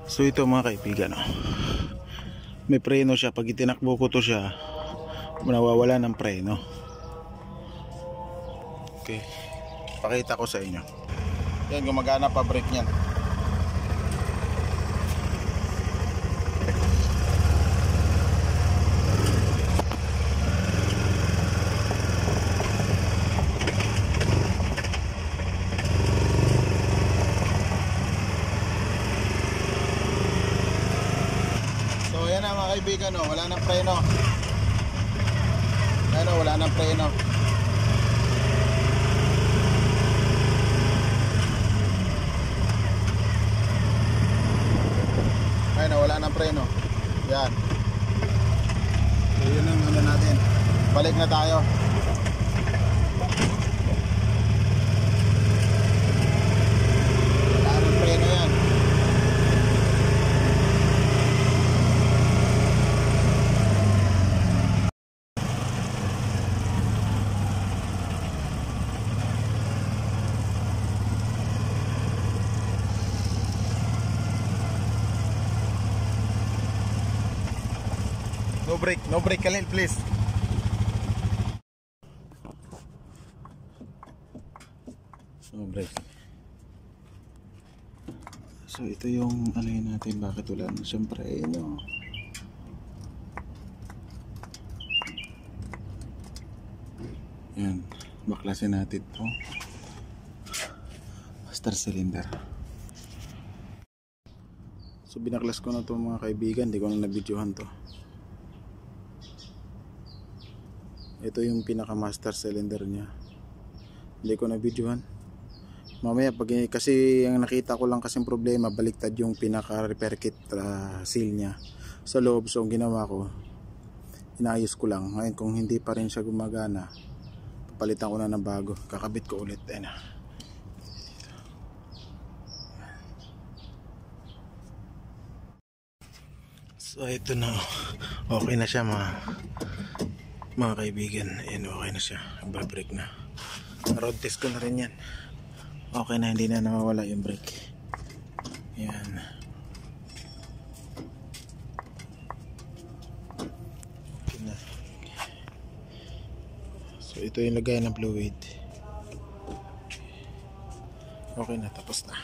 So ito mga kaibigan, may preno siya. Pag itinakbo ko to siya, nawawala ng preno. Okay, pakita ko sa inyo. Yan, gumagana pa brake niyan. Ayan na mga kaibigan, wala nang preno. Ayan, wala nang preno. Ayan, wala nang preno. Yan. So yun ang ano natin. Balik na tayo. Wala nang preno yan. No brake Khalil, please. No brake. So ito yung ano yun natin, bakit wala na siyempre yan, baklasin natin to master cylinder. So binaklas ko na to mga kaibigan, hindi ko na nabidyohan to. Ito yung pinaka master cylinder niya, hindi ko na videohan. Mamaya kasi ang nakita ko lang kasing problema, baliktad yung pinaka repair kit seal niya sa loob. So ang ginawa ko, inayos ko lang. Ngayon kung hindi pa rin siya gumagana, papalitan ko na ng bago, kakabit ko ulit. So ito na, okay na siya mga kaibigan. Ayan, okay na siya, nagba-brake na. Road test ko na rin yan, okay na, hindi na nawawala yung brake. Ayan, okay na. So ito yung lagay ng fluid. Okay na, tapos na.